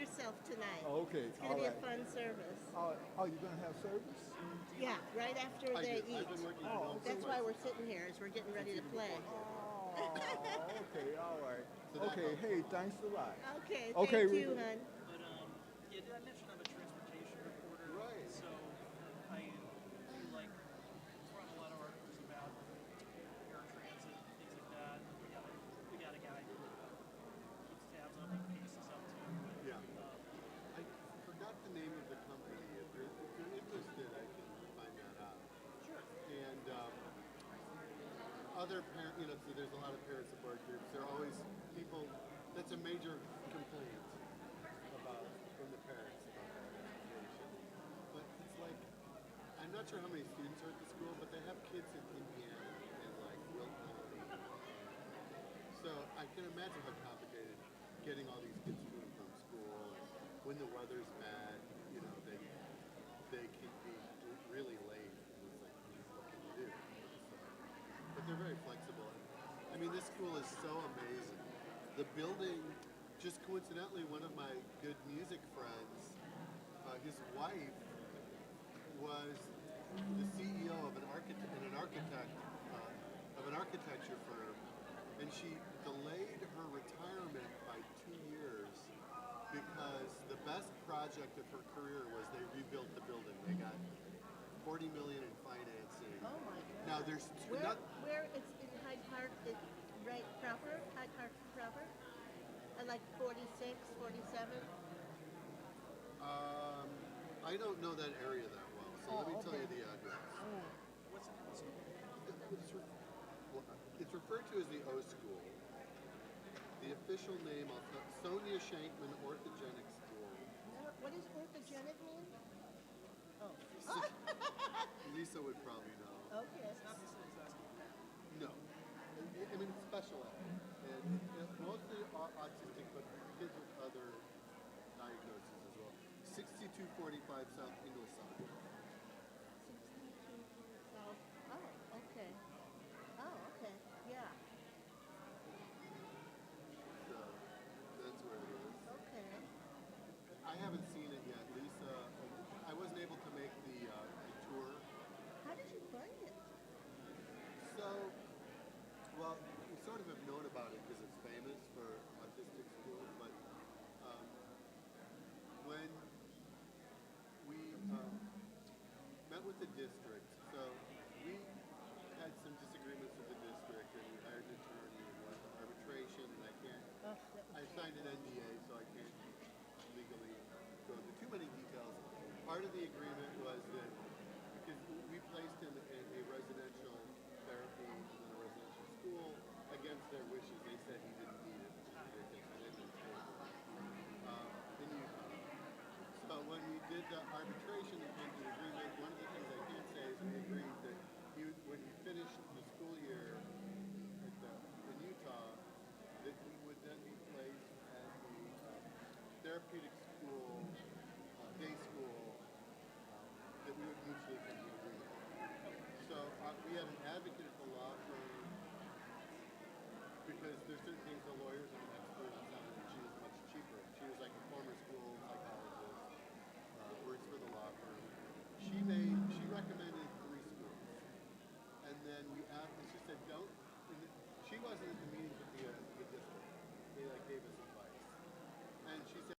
yourself tonight. Oh, okay, It's going all to be right. a fun service. Oh, you're gonna have service? Yeah, right after I they do. eat. I've been working Oh, from home That's for why quite we're some sitting time. here, as we're getting ready Since to even play. before COVID. Oh, okay, all right. So that Okay, helps a hey, lot. thanks a lot. Okay, Okay, thank you, hon. But yeah, did I mention I'm a transportation reporter? Right. So I do like run a lot of articles about paratransit, things like that. We got a guy who keeps tabs on it, pieces up too. Yeah. I forgot the name of the company. If you're interested, I can find that out. Sure. And other parent, so there's a lot of parent support groups. There are always people. That's a major complaint about from the parents about that education. But it's like I'm not sure how many students are at the school, but they have kids in Indiana and like Will County. So I can imagine how complicated getting all these kids to and from school. And when the weather's bad, they can be really late. And it's like, what can you do? So, but they're very flexible. I mean, this school is so amazing. The building, just coincidentally, one of my good music friends, his wife was the CEO of an architect of an architecture firm, and she delayed her retirement by 2 years because the best project of her career was they rebuilt the building. They got 40 million in financing. Oh my God. Now there's Where it's in Hyde Park, right proper, Hyde Park proper? Like 46, 47? I don't know that area that well, so let me tell you the address. What's the name of the school? It's referred to as the O School. The official name, Sonia Shankman Orthogenic School. What does orthogenic mean? Oh. Lisa would probably know. Okay. It's not the same as asking. No. I mean, it's special ed. And it's mostly autistic, but kids with other diagnoses as well. 6245 South Ingleside. 62 South. Oh, okay. Oh, okay. Yeah. So that's where it is. Okay. I haven't seen it yet. Lisa, I wasn't able to make the tour. How did you find it? So, well, we sort of have known about it because it's famous for autistic schools, but when we met with the district, so we had some disagreements with the district, and we hired an attorney and went to arbitration, and Oh, that I signed an NDA, so I can't legally go into too many details. Part of the agreement was that because we placed him in a residential therapy and then a residential school against their wishes. They said he didn't need it, which is ridiculous. They didn't pay for it in Utah. So when we did the arbitration and came to the agreement, one of the things I can say is we agreed that when he finished the school year in Utah, that he would then be placed at a therapeutic school, day school, that we would mutually come to agreement. So we had an advocate at the law firm because there's certain things the lawyers aren't experts in, and she was much cheaper. She was like a former school psychologist, works for the law firm. She recommended 3 schools, and then we asked, and she said don't. She wasn't at the meetings with the district. They gave us advice, and she said.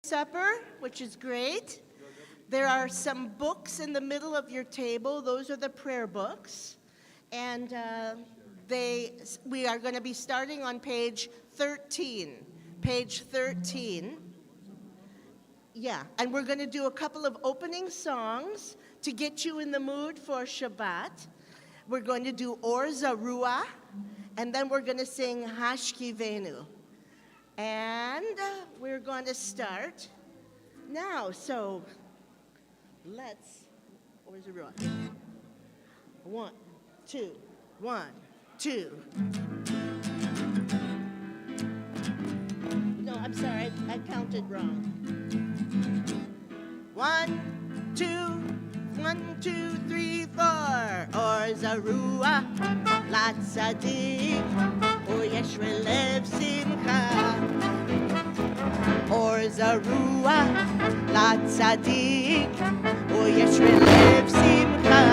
supper, which is great. There are some books in the middle of your table. Those are the prayer books. And we are going to be starting on page 13. Page 13. Yeah, and we're going to do a couple of opening songs to get you in the mood for Shabbat. We're going to do Or Zarua, and then we're going to sing Hashkivenu. And we're going to start now. So let's, Or Zarua. 1, 2, 1, 2. No, I'm sorry, I counted wrong. 1, 2, 1, 2, 3, 4. Or Zarua, La Tzadik, O Yesh Lev Simcha. Or Zarua, La Tzadik, O Yesh Lev Simcha.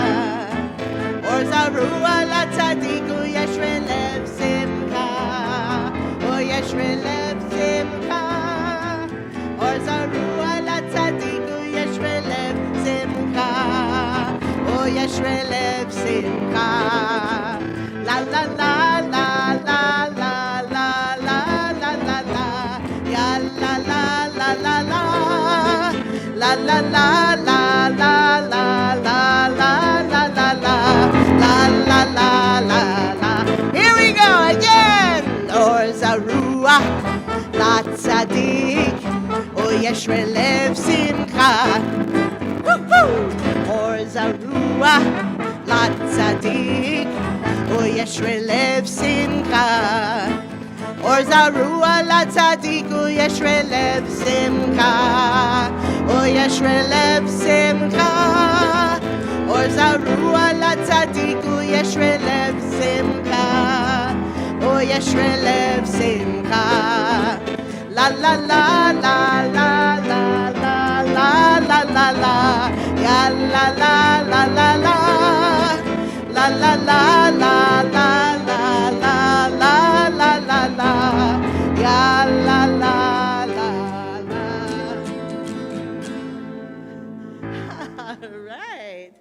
Or Zarua, La Tzadik, O Yesh Lev Simcha. O Yesh Lev Simcha. Or Zarua, La Tzadik, O Yesh Lev Simcha. O Yesh Lev Simcha. La la la la la la la la la la la. Ya la la la la la. La la la la la la la la la la la. La la la la la. Here we go again. Or Zarua, La Tzadik, O Yesh Lev Simcha. Or Zarua, La Tzadik, O Yesh Lev Simcha. Or Zarua, La Tzadik, O Yesh Lev Simcha. O Yesh Lev Simcha. Or Zarua, La Tzadik, O Yesh Lev Simcha. O Yesh Lev Simcha. La la la la la la la la la la la. Ya la la la la la. La la la la la la la la la la la. Ya la la la la. All right.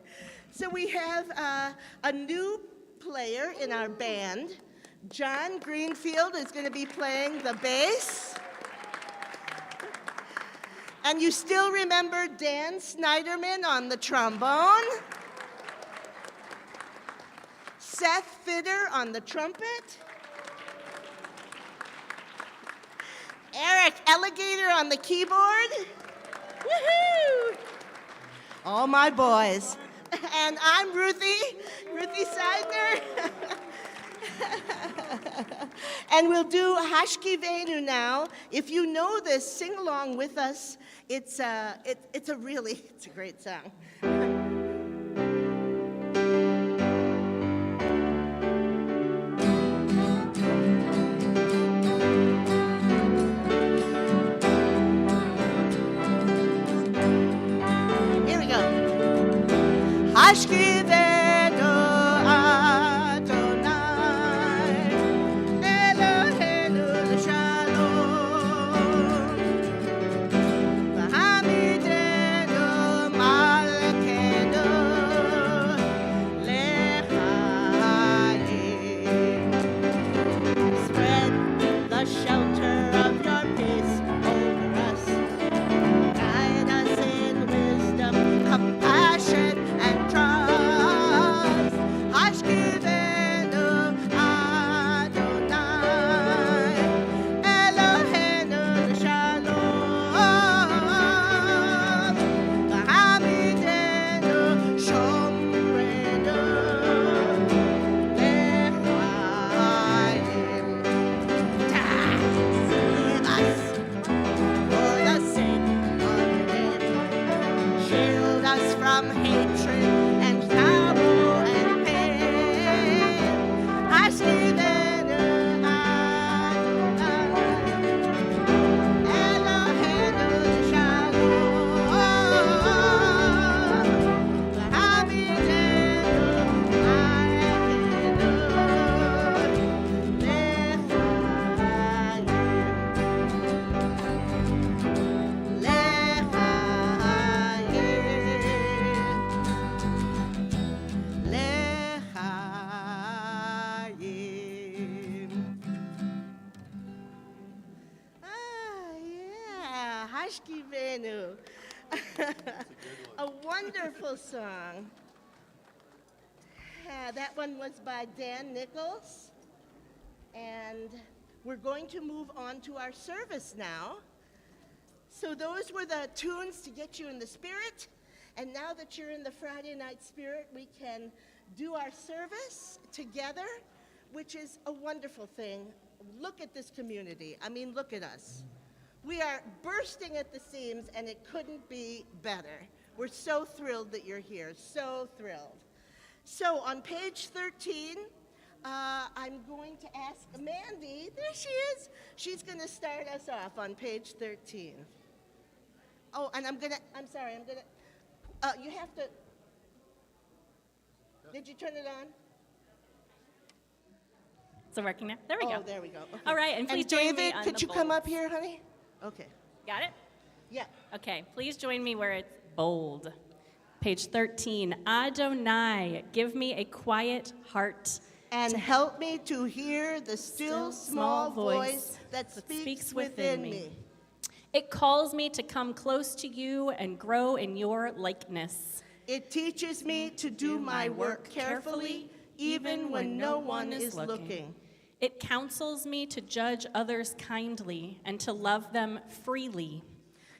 So we have a new player in our band. John Greenfield is going to be playing the bass. And you still remember Dan Snyderman on the trombone? Seth Fitter on the trumpet? Eric Alligator on the keyboard? Woohoo! All my boys. And I'm Ruthie Seidner. And we'll do Hashkivenu now. If you know this, sing along with us. It's a great song. Here we go. Hashkivenu. you. A wonderful song. That one was by Dan Nichols. And we're going to move on to our service now. So those were the tunes to get you in the spirit. And now that you're in the Friday night spirit, we can do our service together, which is a wonderful thing. Look at this community. I mean, look at us. We are bursting at the seams, and it couldn't be better. We're so thrilled that you're here, so thrilled. So on page 13, I'm going to ask Mandy, there she is. She's going to start us off on page 13. Oh, and you have to, did you turn it on? Is it working now? There we Oh, go. there we go. Okay. All right, and please join me David, on could the you come bold. up here, honey? Okay. Got it? Yeah. Okay, please join me where it's bold. Page 13. Adonai, give me a quiet heart. And help me to hear the still small voice that speaks within me. It calls me to come close to you and grow in your likeness. It teaches me to do my work carefully, even when no one is looking. It counsels me to judge others kindly and to love them freely.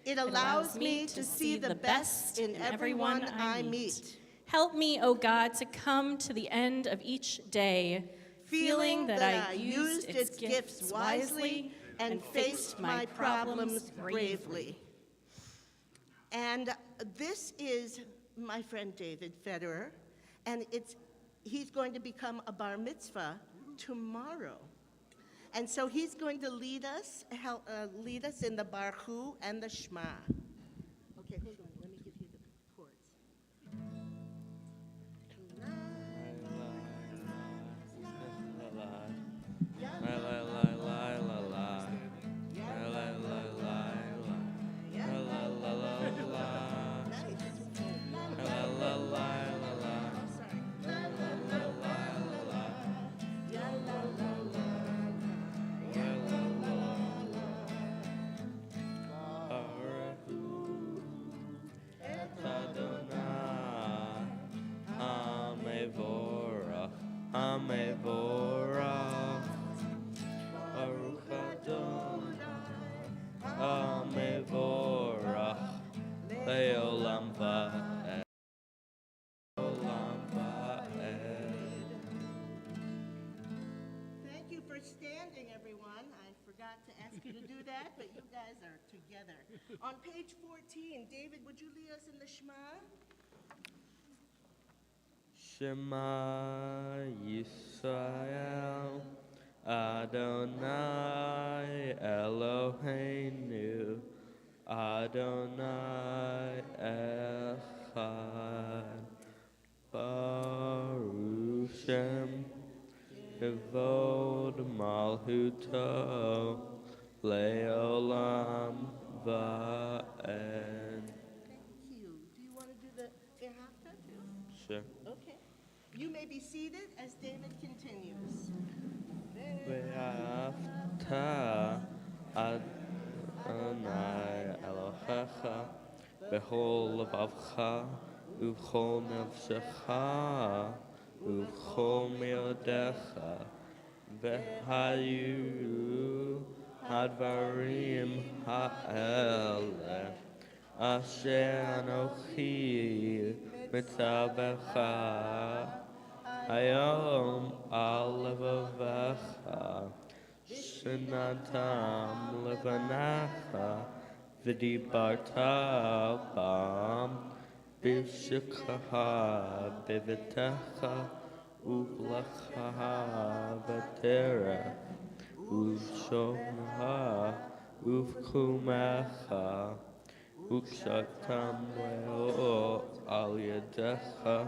It allows me to see the best in everyone I meet. Help me, O God, to come to the end of each day, Feeling that I used its gifts wisely and faced my problems bravely. And this is my friend David Federer, and he's going to become a bar mitzvah tomorrow. And so he's going to lead us in the Baruch and the Shema. Okay, hold on. Let me give you the chords. Thank you for standing, everyone. I forgot to ask you to do that, but you guys are together. On page 14, David, would you lead us in the Shema? Shema Yisrael, Adonai Eloheinu, Adonai Echad, Baruch Shem, Kavod Malhuto, Leolam Va'ed. Thank you. Do you want to do the Gehavta too? Sure. Okay. You may be seated as David continues. Ve'afta Adonai Elohecha b'chol levavcha u'b'chol nefshecha u'b'chol meodecha v'hayu hadvarim ha'ele asher anochi mitzavecha Hayom alevavecha, shinatam levanacha, v'dibarta bam, b'shikaha b'vitecha, u'v'lacha v'terech, u'shomha u'v'kumecha, u'kshatam leo al yadecha,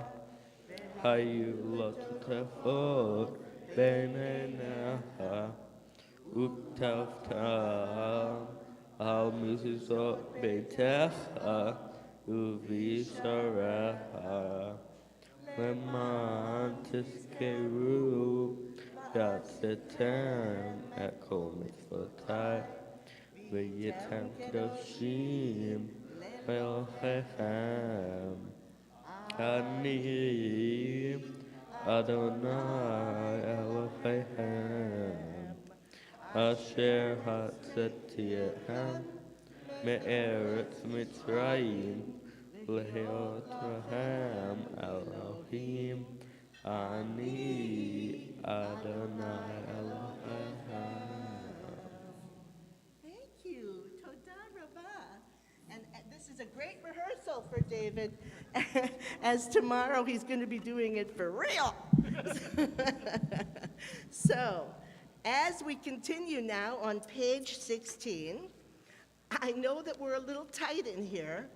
Hayu lotefot benenecha uktavtam al muzizot beitecha uvisharecha leman tiskeru yatzetem et kol mitzvotai v'yitem kedoshim Elohechem. Ani Adonai Elohechem. Asher Hatzetiechem Me'eretz Mitzrayim Lehiot Rahem Elohim. Ani Adonai Elohechem. Thank you. Toda Rabbah. And this is a great rehearsal for David, as tomorrow he's going to be doing it for real. So, as we continue now on page 16, I know that we're a little tight in here,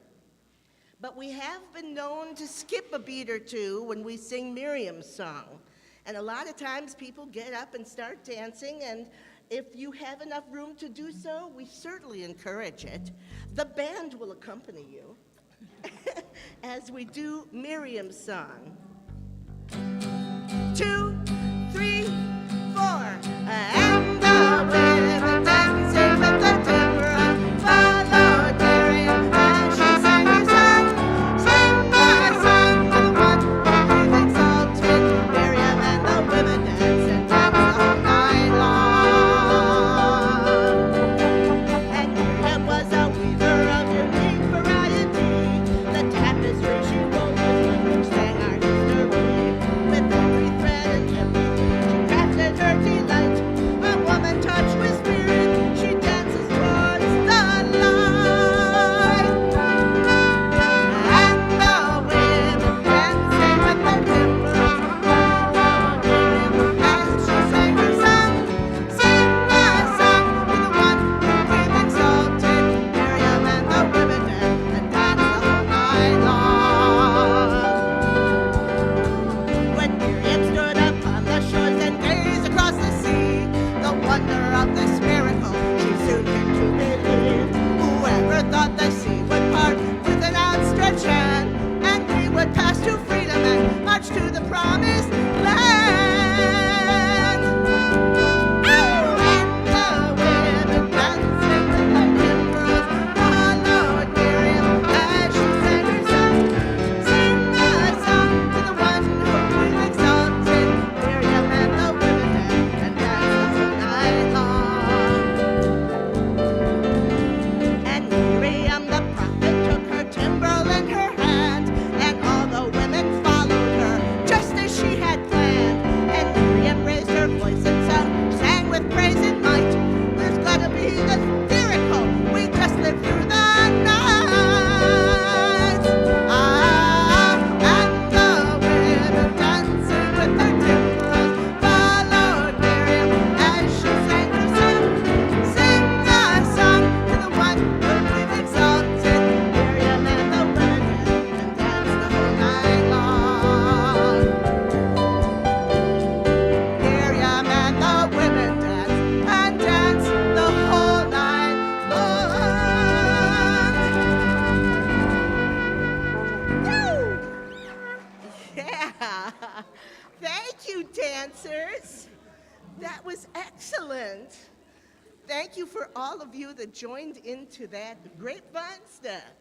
but we have been known to skip a beat or two when we sing Miriam's song. And a lot of times people get up and start dancing, and if you have enough room to do so, we certainly encourage it. The band will accompany you as we do Miriam's song. 2, 3, 4. And the women dancing with the timbrel followed Miriam as she sang her song. Sing the song to the one who is exalted. Miriam and the women danced and danced all night long. And Miriam was a weaver of unique variety. The tapestry she wove was one which sang our history. With every thread and every she crafted her delight. A woman touched with spirit, she dances towards the light. And the women dancing with their timbrels followed Miriam as she sang her song. Sing the song to the one who we've exalted. Miriam and the women danced and danced the whole night long. When Miriam stood upon the shores and gazed across the sea, the wonder of this miracle she soon came to believe. Whoever thought the sea would part with an outstretched hand, and we would pass to freedom and march to the promised land. Oh, and the women dancing with their timbrels followed Miriam as she sang her song. Sing the song to the one who we've exalted. Miriam and the women danced and danced the whole night long. And Miriam the prophet took her timbrel in her hand, and all the women followed her just as she had planned. And Miriam raised her voice and sang with praise and might. There's gotta be a miracle. We just lived through the night. Ah, and the women dancing with their timbrels followed Miriam as she sang her song. Sing the song to the one who we've exalted. Miriam and the women danced and danced the whole night long. Miriam and the women danced and danced the whole night long. Woo! Yeah. Thank you, dancers. That was excellent. Thank you for all of you that joined into that grapevine stuff.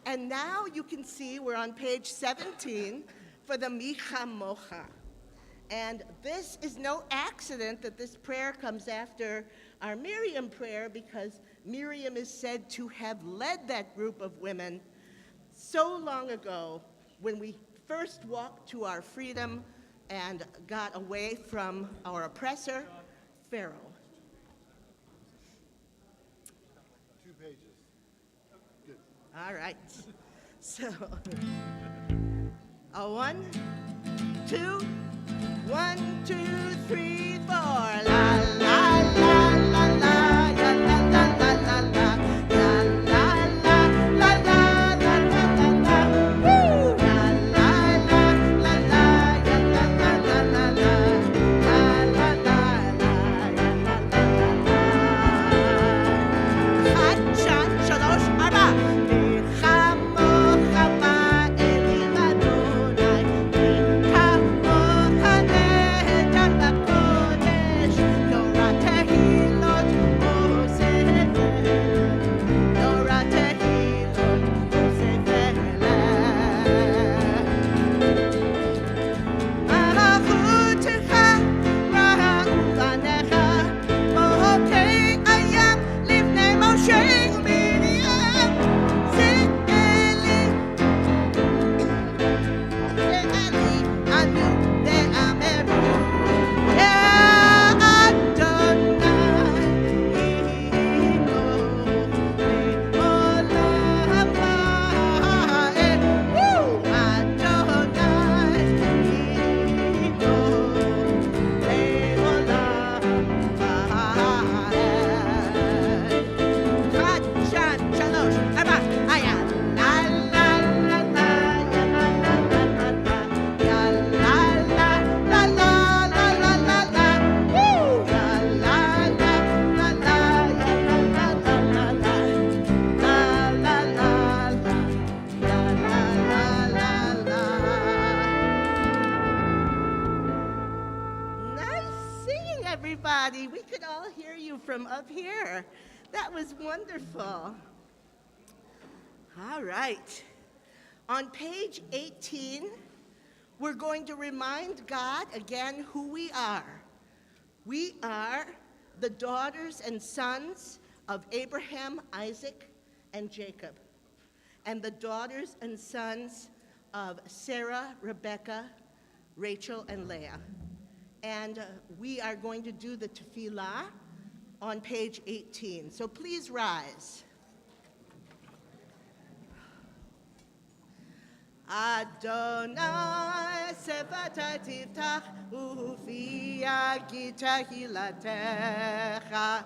And now you can see we're on page 17 for the Micha Mocha. And this is no accident that this prayer comes after our Miriam prayer, because Miriam is said to have led that group of women so long ago when we first walked to our freedom and got away from our oppressor, Pharaoh. 2 pages. Good. All right. So, a 1, 2, 1, 2, 3, 4. La la la la la, ya la la la la la, la la la la la la la la. Woo! La la la la la, ya la la la la la, la la la la, ya la la la la. 1, 2, 3, 4. Micha mocha ba'elim Adonai, Micha mocha nehedar b'kodesh, Torah everybody. We could all hear you from up here. That was wonderful. All right. On page 18, we're going to remind God again who we are. We are the daughters and sons of Abraham, Isaac, and Jacob, and the daughters and sons of Sarah, Rebecca, Rachel, and Leah. And we are going to do the tefillah on page 18. So please rise. Adonai sefata tiftach ufia gita hilatecha.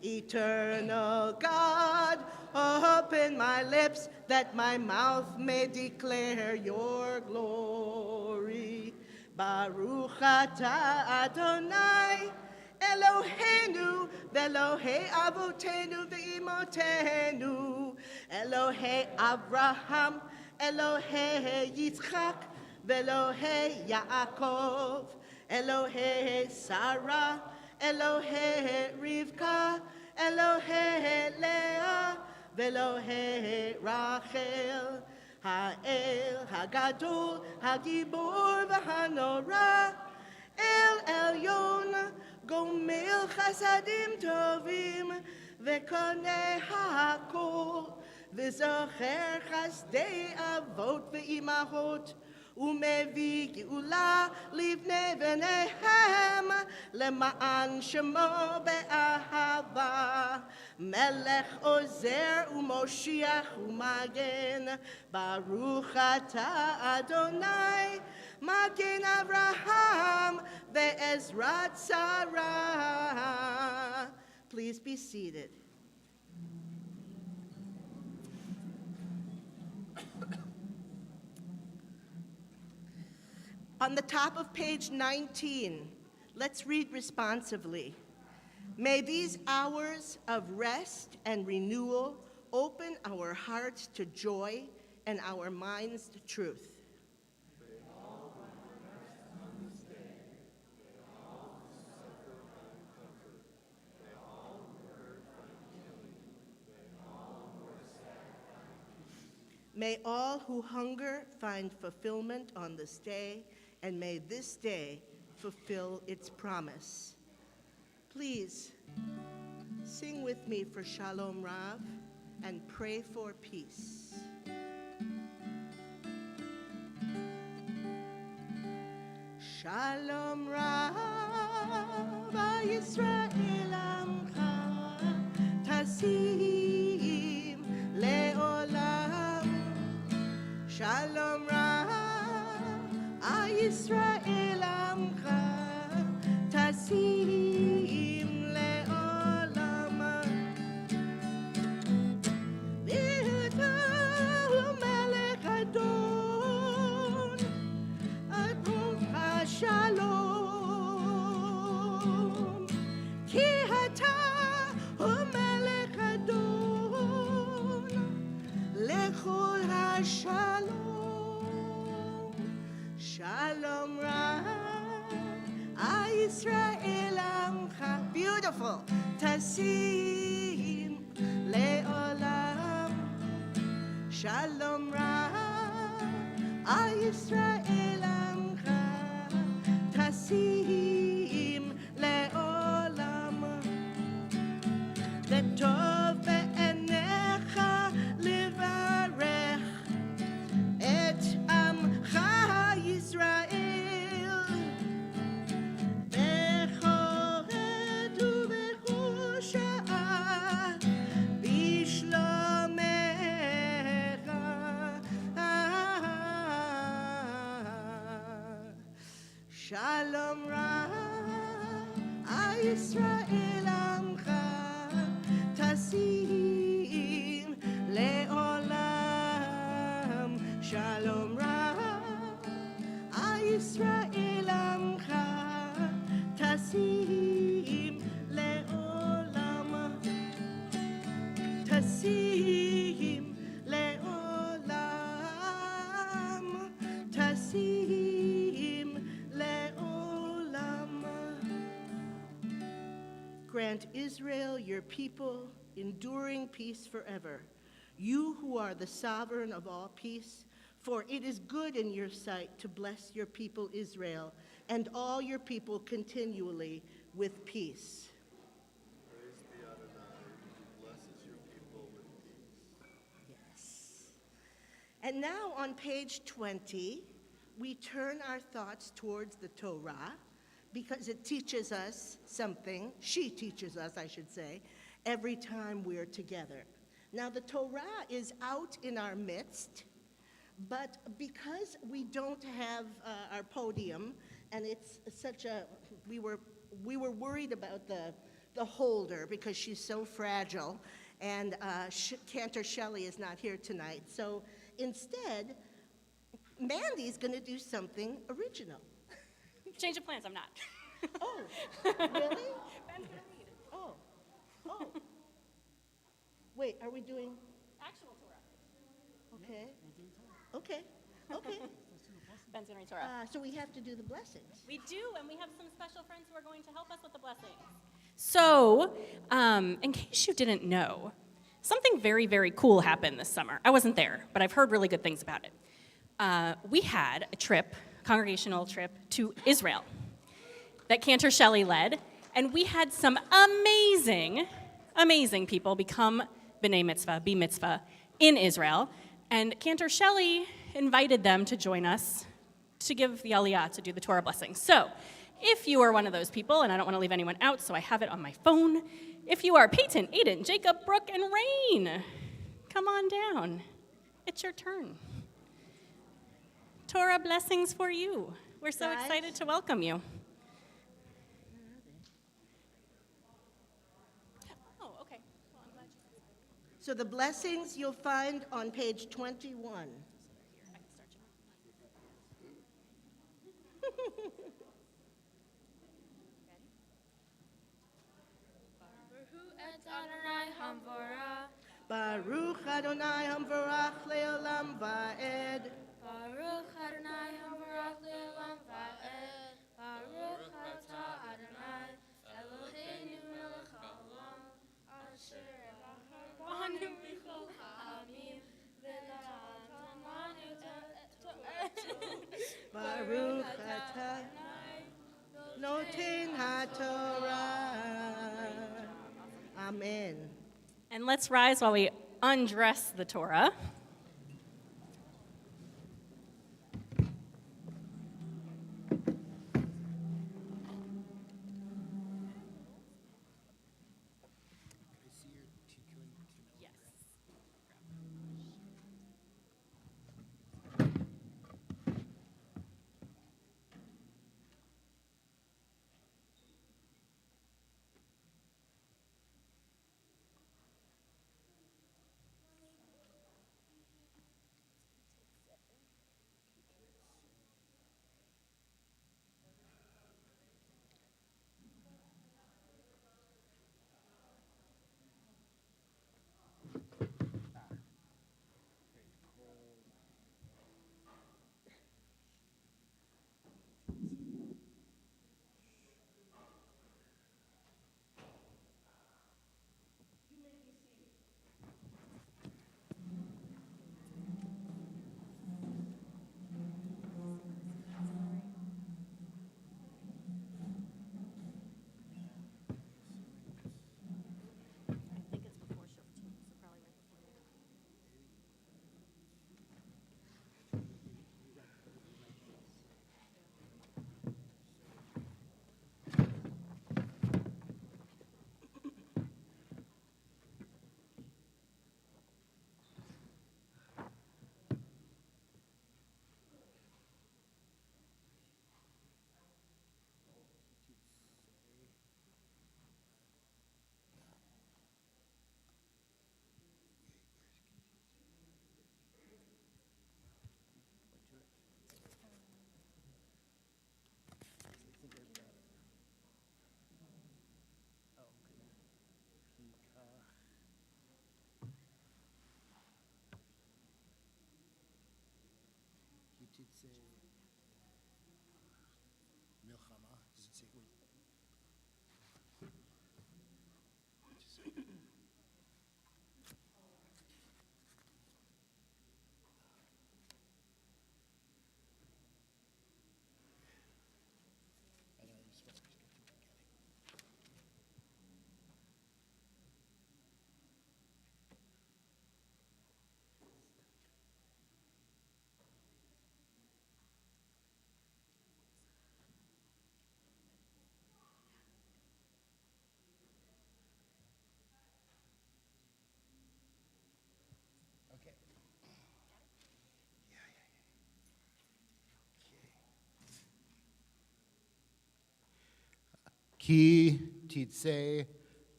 Eternal God, open my lips that my mouth may declare your glory. Baruch atah Adonai Eloheinu ve'Elohei avotenu ve'imotenu, Elohei Abraham, Elohei Yitzchak, ve'Elohei Yaakov, Elohei Sarah, Elohei Rivka, Elohei Leah, ve'Elohei Rachel, Ha'el, Hagadol, Hagibor, v'Hanora, El Elyon, Gomel Chasadim Tovim, V'Konei HaKol, V'Zocher Chasdei Avot V'Imahot, Umevi Geula Livnei V'Nehem, Lema'an Shemo Be'ahava, Melech Ozer Umoshiach Umagen, Baruch Atah Adonai, Magen Avraham ve'Ezrat Sarah. Please be seated. On the top of page 19, let's read responsively. May these hours of rest and renewal open our hearts to joy and our minds to truth. May all who hunger find fulfillment on this day, and may this day fulfill its promise. Please sing with me for Shalom Rav and pray for peace. Shalom Rav Yisrael Amcha Tasim Leolam. Shalom Rav Yisrael Amcha Tasim Leolam. V'yitahu Melech Adon Adon HaShalom. Ki ata hu Melech Adon lechol HaShalom. Shalom Rav Yisrael Amcha. Beautiful. Tasim Leolam. Shalom Rav Yisrael Amcha. Tasim Leolam. Letov be'enecha livarech et amcha Yisrael. Bechoret ubechol sha'ah bishlomecha. Shalom Rav Yisrael Amcha Tasim Leolam. Shalom Rav Yisrael Amcha Tasim Leolam. Tasim Leolam. Tasim Leolam. grant Israel, your people, enduring peace forever. You who are the sovereign of all peace, for it is good in your sight to bless your people Israel and all your people continually with peace. Praise be Adonai, who blesses your people with peace. Yes. And now on page 20, we turn our thoughts towards the Torah because it teaches us something, she teaches us, I should say, every time we're together. Now, the Torah is out in our midst, but because we don't have our podium, and it's such a, we were worried about the holder because she's so fragile, and Cantor Shelley is not here tonight. So instead, Mandy's going to do something original. Change of plans, I'm not. Oh, really? Ben's gonna read. Oh, oh. Wait, are we doing? Actual Torah. Okay. Okay. Okay. Ben's gonna read Torah. So we have to do the blessings. We do, and we have some special friends who are going to help us with the blessings. So, in case you didn't know, something very, very cool happened this summer. I wasn't there, but I've heard really good things about it. We had a trip, congregational trip, to Israel that Cantor Shelley led, and we had some amazing, amazing people become B'nai Mitzvah, B-Mitzvah, in Israel, and Cantor Shelley invited them to join us to give the Aliyah, to do the Torah blessings. So, if you are one of those people, and I don't want to leave anyone out, so I have it on my phone, if you are Peyton, Aiden, Jacob, Brooke, and Rain, come on down. It's your turn. Torah blessings for you. We're so Guys. excited to welcome you. Oh, okay. Well, I'm glad you said that. So the blessings you'll find on page 21. I can start you. Baruch Adonai Hamvarach Leolam Va'ed. Baruch Adonai Hamvarach Le'olam Va'ed. Baruch Atah Adonai Eloheinu melech haolam asher banu michol ha'amim v'natan Baruch Atah Noten HaTorah. Amen. And let's rise while we undress the Torah. You did say milchama. Does it say what? Ki titse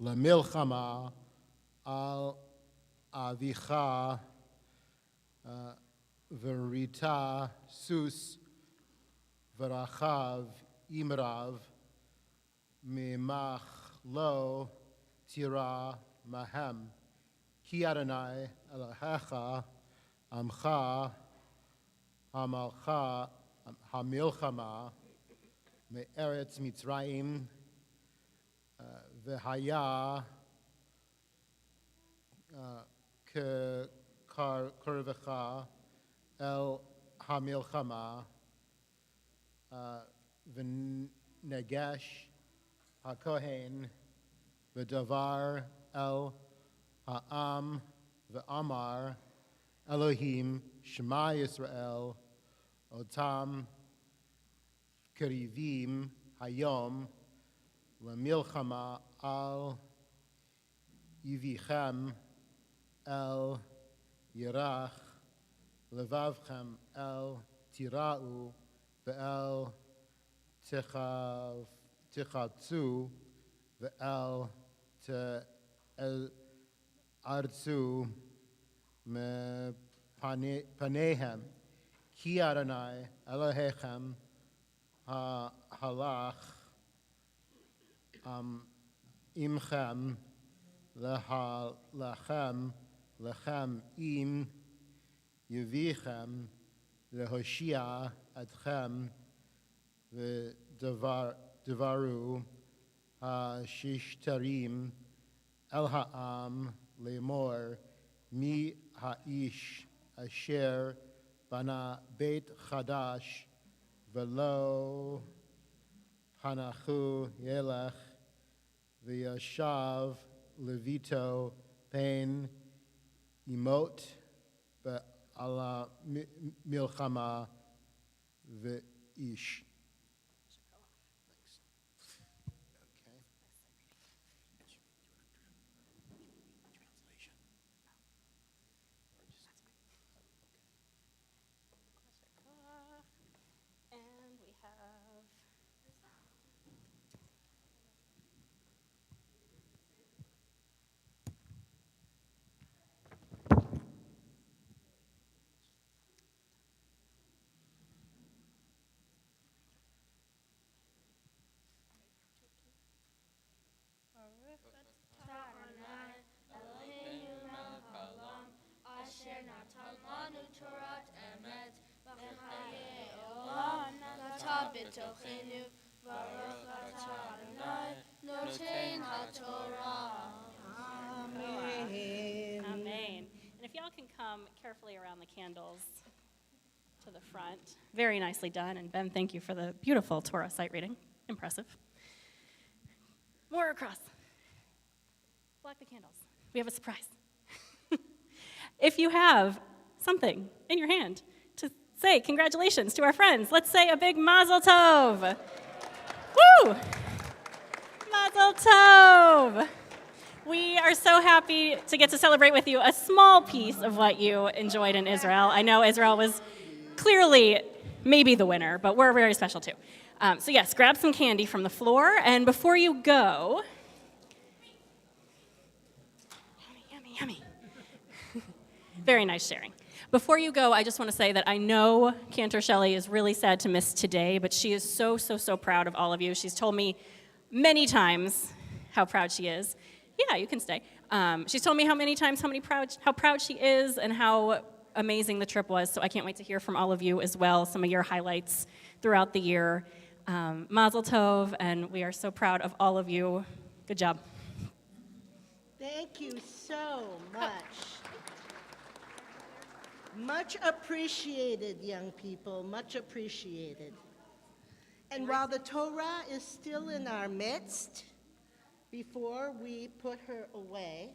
lemilchama al avicha verita sus verachav imrav mimach lo tira mahem. Ki Adonai Elohecha amcha hamalcha hamilchama me'eretz Mitzrayim v'haya k'karvecha el hamilchama v'negesh hakohen v'davar el ha'am v'amar Elohim Shema Yisrael otam kerivim hayom lemilchama al yivichem el yirach levavchem el tira'u ve'el tichatzu ve'el arzu me panehem ki Adonai Elohechem halach imchem lechem im yevichem lehoshia atchem v'devaru hashishtarim el ha'am lemor mi ha'ish asher bana beit chadash velo hanachu yelech v'yashav levito pen imot be'ala milchama v'ish. And we have Adonai Eloheinu melech haolam asher natan lanu Torat emet v'chaye olam nata b'tochenu baruch atah Adonai noten haTorah. Amen. Amen. And if y'all can come carefully around the candles to the front. Very nicely done. And Ben, thank you for the beautiful Torah sight reading. Impressive. More across. Block the candles. We have a surprise. If you have something in your hand to say congratulations to our friends, let's say a big Mazel Tov. Woo! Mazel Tov. We are so happy to get to celebrate with you a small piece of what you enjoyed in Israel. I know Israel was clearly maybe the winner, but we're very special too. So yes, grab some candy from the floor, and before you go, yummy, yummy, yummy. Very nice sharing. Before you go, I just want to say that I know Cantor Shelley is really sad to miss today, but she is so, so, so proud of all of you. She's told me many times how proud she is. Yeah, you can stay. She's told me how proud she is and how amazing the trip was, so I can't wait to hear from all of you as well, some of your highlights throughout the year. Mazel Tov, and we are so proud of all of you. Good job. Thank you so much. Much appreciated, young people, much appreciated. And while the Torah is still in our midst, before we put her away,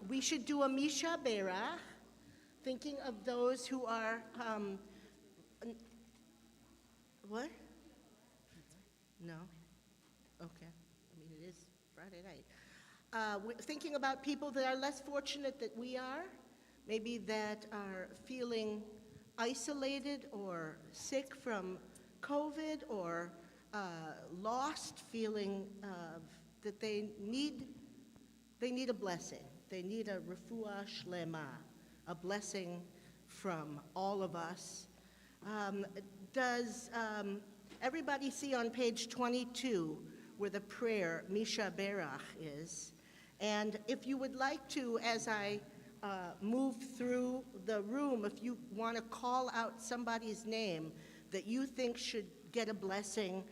we should do a Misha Berach, thinking of those who are, what? No? Okay. I mean, it is Friday night. We're thinking about people that are less fortunate than we are, maybe that are feeling isolated or sick from COVID or lost feeling of that they need a blessing. They need a refuah shlema, a blessing from all of us. Does everybody see on page 22 where the prayer Misha Berach is? And if you would like to, as I move through the room, if you want to call out somebody's name that you think should get a blessing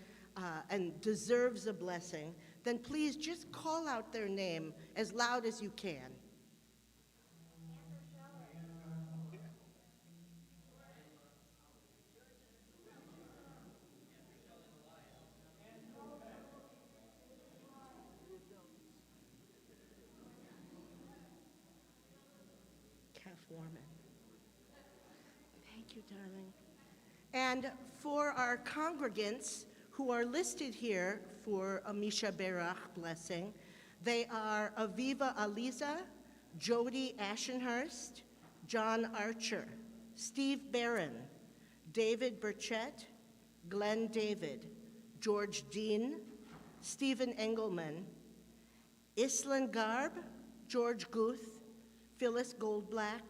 and deserves a blessing, then please just call out their name as loud as you can. Warman. Thank you, darling. And for our congregants who are listed here for a Misha Berach blessing, they are Aviva Aliza, Jody Ashenhurst, John Archer, Steve Barron, David Burchett, Glenn David, George Dean, Stephen Engelman, Islan Garb, George Guth, Phyllis Goldblack,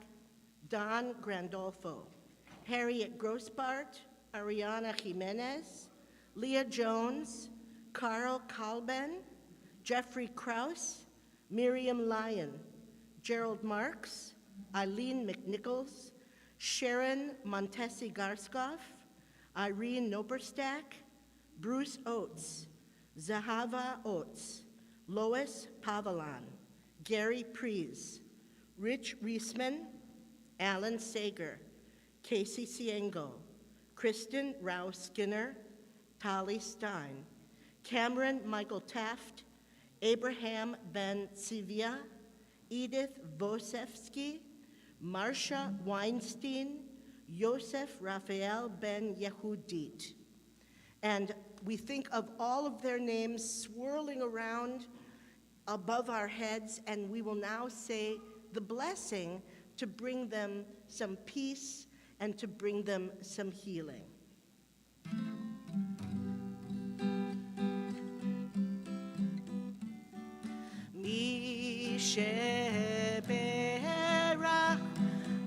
Don Grandolfo, Harriet Grossbart, Ariana Jimenez, Leah Jones, Carl Kalben, Jeffrey Krause, Miriam Lyon, Gerald Marks, Eileen McNichols, Sharon Montesi Garskoff, Irene Noberstack, Bruce Oates, Zahava Oates, Lois Pavalon, Gary Prees, Rich Reisman, Alan Sager, Casey Ciengo, Kristen Rouse Skinner, Tali Stein, Cameron Michael Taft, Abraham Ben Sivia, Edith Vosefsky, Marcia Weinstein, Yosef Raphael Ben Yehudit. And we think of all of their names swirling around above our heads, and we will now say the blessing to bring them some peace and to bring them some healing. Mi sheberach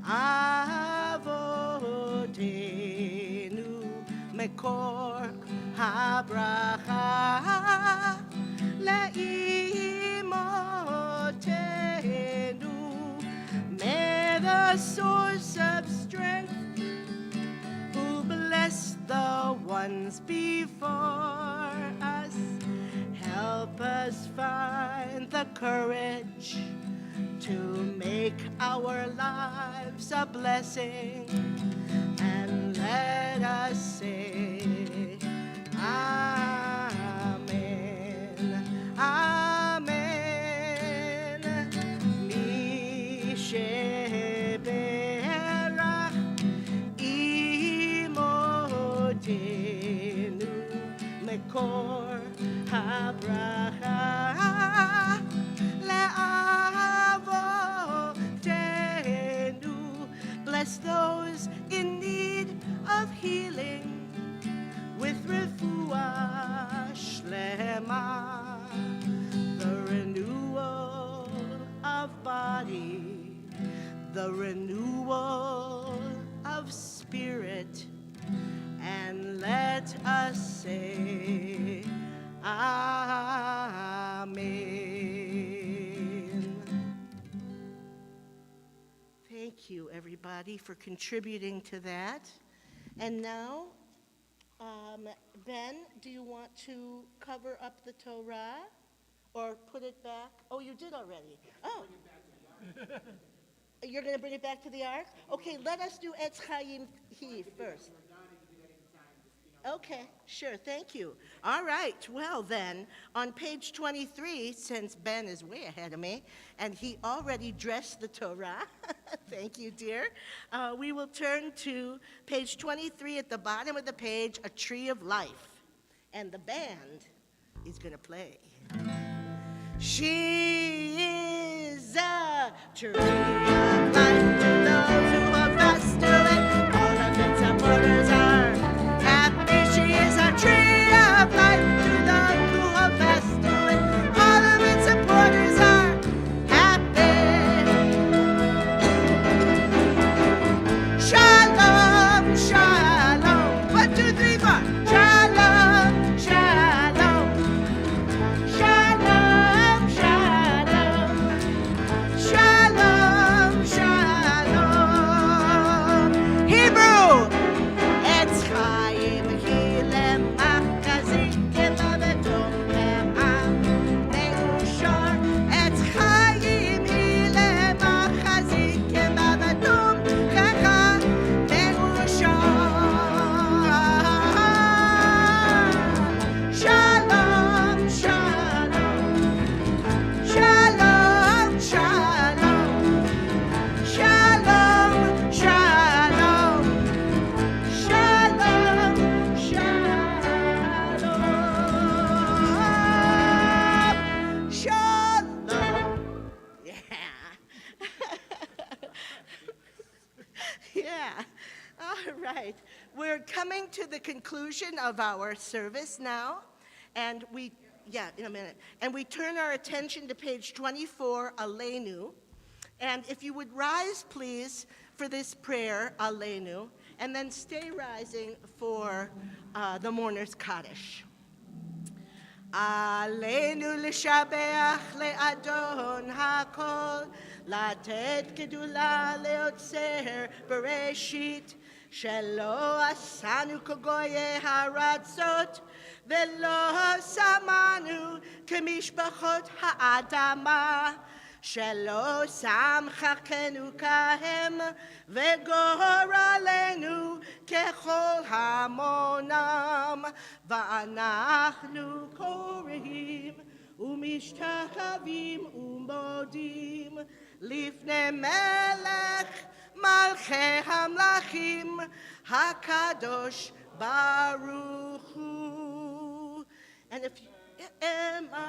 avodenu mekor habracha leimotenu. May the source of strength who bless the ones before us help us find the courage to make our lives a blessing, and let us say Amen, Amen. Mi sheberach imotenu mekor habracha le'avotenu. Bless those in need of healing with refuah shlema, the renewal of body, the renewal of spirit, and let us say Amen. Thank you, everybody, for contributing to that. And now, Ben, do you want to cover up the Torah or put it back? Oh, you did already. Oh. You're going to bring it back to the ark? Okay, let us do Etz Chaim He first. Okay, sure, thank you. All right, well then, on page 23, since Ben is way ahead of me, and he already dressed the Torah, thank you, dear, we will turn to page 23 at the bottom of the page, A Tree of Life. And the band is going to play. She is a tree of life to those who are fast to it. All of its supporters are happy. She is a tree of life. Yeah. All right. We're coming to the conclusion of our service now. And in a minute. And we turn our attention to page 24, Aleinu. And if you would rise, please, for this prayer, Aleinu, and then stay rising for the mourner's Kaddish. עלינו לשבח לאדון הכל, לתת גדולה ליוצר בראשית, שלא עשנו כגויי הארצות, ולא שמנו כמשפחות האדמה, שלא שם חלקנו כהם, וגורלנו ככל המונם, ואנחנו קוראים ומשתחווים ומודים לפני מלך מלכי המלכים הקדוש ברוך הוא. And if you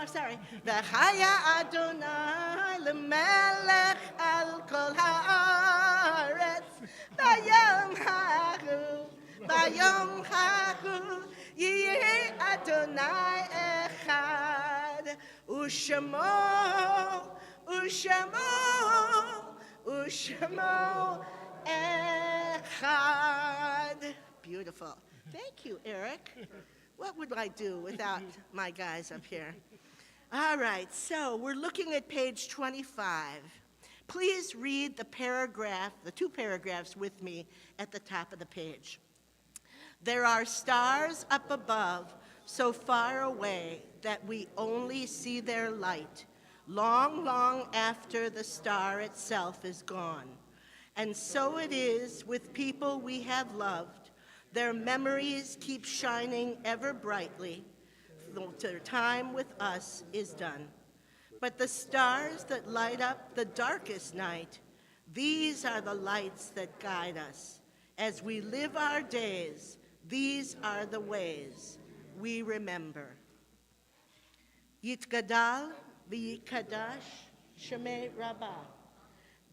sorry. וחיה אדוני למלך על כל הארץ, ביום ההוא יהיה אדוני אחד, ושמו אחד. Beautiful. Thank you, Eric. What would I do without my guys up here? All right, so we're looking at page 25. Please read the two paragraphs with me at the top of the page. There are stars up above, so far away that we only see their light, long, long after the star itself is gone. And so it is with people we have loved. Their memories keep shining ever brightly, though their time with us is done. But the stars that light up the darkest night, these are the lights that guide us. As we live our days, these are the ways we remember. Yitgadal v'yikadash shemei rabbah.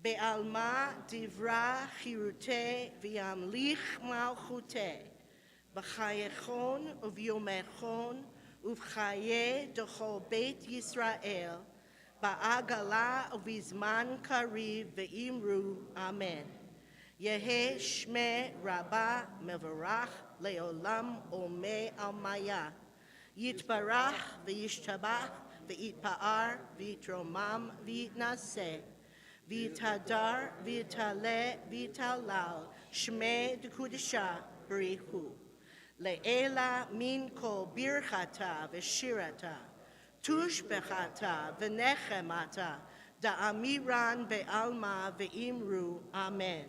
Be'alma divra chirute v'yamlich malchute, b'chayechon uvyomechon uvchaye dochol beit Yisrael, ba'agala uvizman kariv ve'imru amen. Yehe shme rabbah mevarach leolam omei almaya, yitbarach v'yishtabach v'yitpa'ar v'yitromam v'yitnaseh. Vitadar, vitale, vitalal, shme dekudisha berihu. Le'ela min kol birchata v'shirata, tushbechata v'nechemata, da'amiran be'alma ve'imru, amen.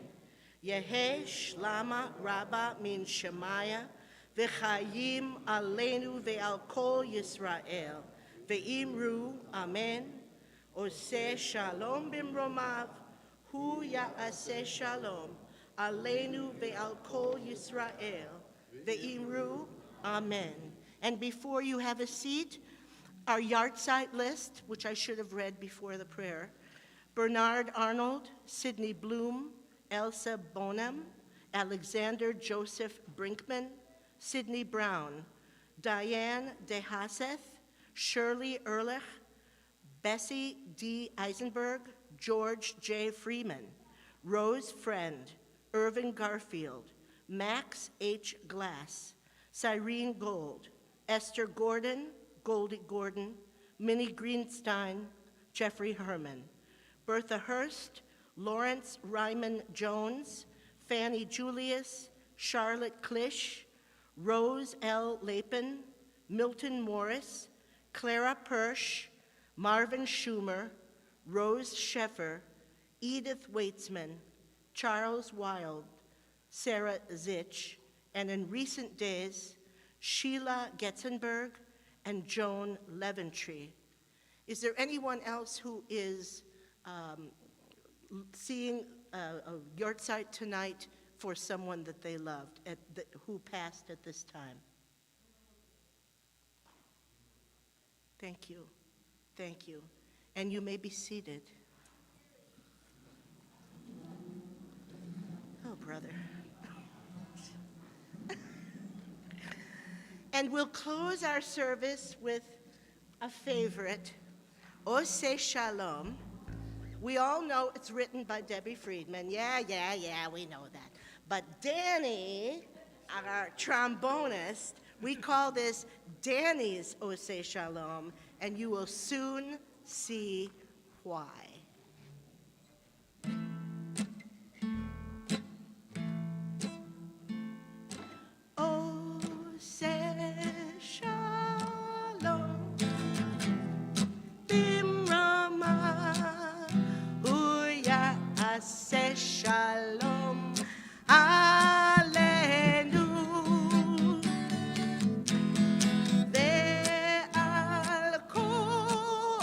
Yehe shlama rabba min shemaya, v'chayim aleinu ve'al kol Yisrael, ve'imru, amen. Oseh shalom bimromav, hu ya'aseh shalom, aleinu ve'al kol Yisrael, ve'imru, amen. And before you have a seat, our yahrzeit list, which I should have read before the prayer. Bernard Arnold, Sidney Bloom, Elsa Bonham, Alexander Joseph Brinkman, Sidney Brown, Diane DeHaseth, Shirley Ehrlich, Bessie D. Eisenberg, George J. Freeman, Rose Friend, Irvin Garfield, Max H. Glass, Cyrene Gold, Esther Gordon, Goldie Gordon, Minnie Greenstein, Jeffrey Herman, Bertha Hurst, Lawrence Ryman Jones, Fanny Julius, Charlotte Klisch, Rose L. Lapin, Milton Morris, Clara Persh, Marvin Schumer, Rose Sheffer, Edith Weitzman, Charles Wilde, Sarah Zich, and in recent days, Sheila Getzenberg and Joan Leventree. Is there anyone else who is seeing a yahrzeit tonight for someone that they loved, who passed at this time? Thank you. Thank you. And you may be seated. Oh, brother. And we'll close our service with a favorite, Ose Shalom. We all know it's written by Debbie Friedman. Yeah, we know that. But Danny, our trombonist, we call this Danny's Ose Shalom, and you will soon see why. Ose Shalom, Bimrama, Uya Ase Shalom, Aleinu, Ve'al Kol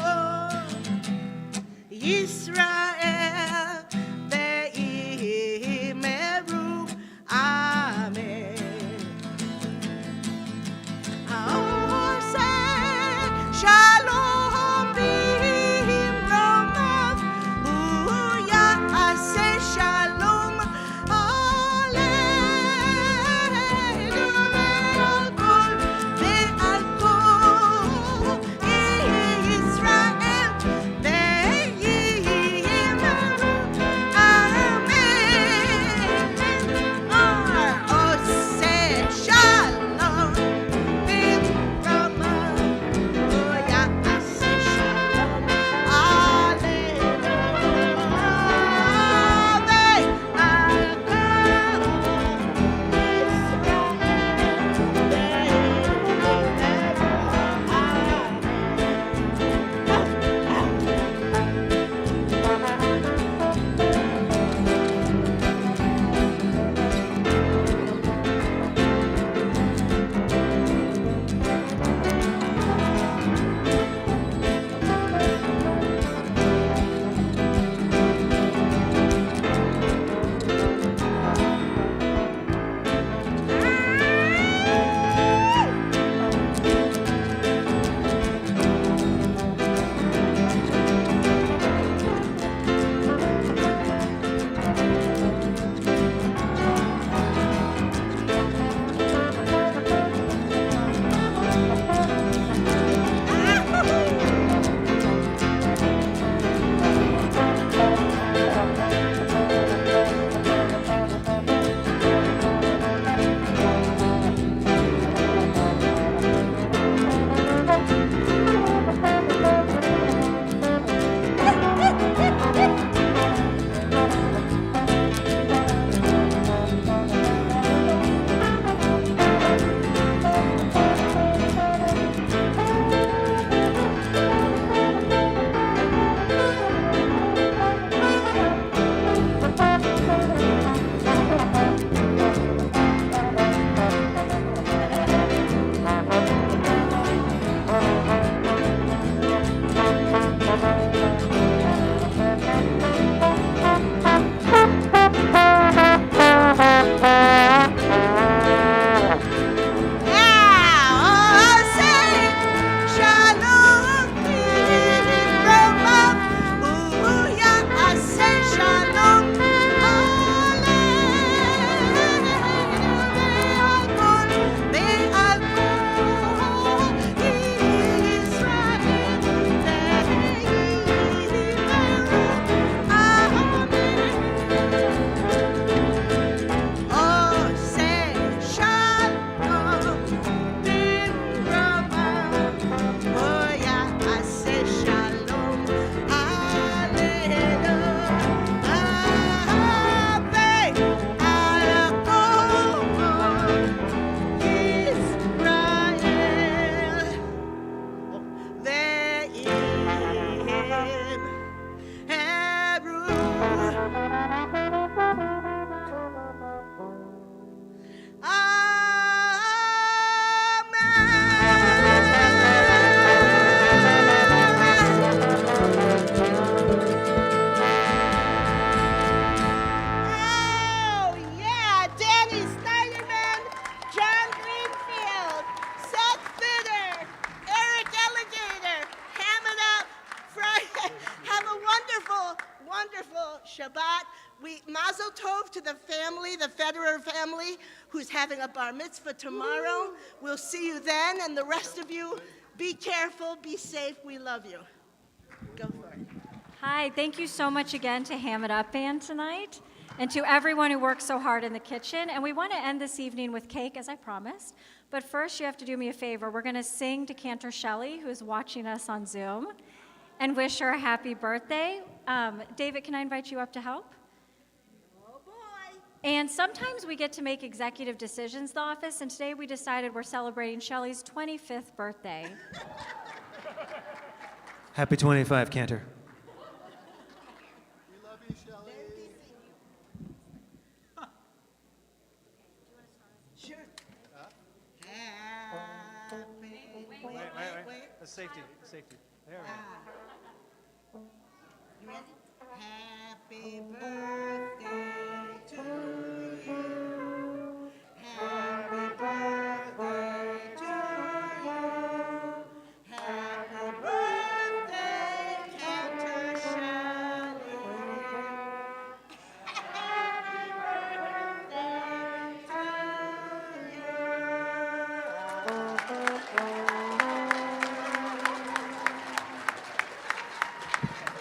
family, the Federer family, who's having a bar mitzvah tomorrow. We'll see you then, and the rest of you, be careful, be safe. We love you. Go for it. Hi, thank you so much again to Ham It Up Band tonight, and to everyone who worked so hard in the kitchen. And we want to end this evening with cake, as I promised. But first, you have to do me a favor. We're going to sing to Cantor Shelley, who is watching us on Zoom, and wish her a happy birthday. David, can I invite you up to help? Oh, boy. And sometimes we get to make executive decisions in the office, and today we decided we're celebrating Shelley's 25th birthday. Happy 25, Cantor. We love you, Shelley. Sure. Wait. That's safety. There we go. You ready? Happy birthday to you. Happy birthday to you. Happy birthday, Cantor Shelley. Happy birthday to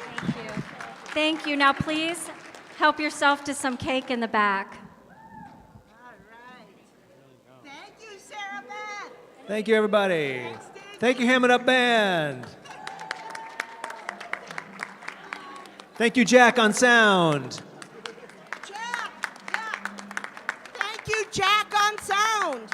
Thank you. Thank you. Now, please help yourself to some cake in the back. All right. Thank you, Sarah Beth. Thank you, everybody. Thank you, Ham It Up Band. Thank you, Jack on sound. Jack. Yeah. Thank you, Jack on sound.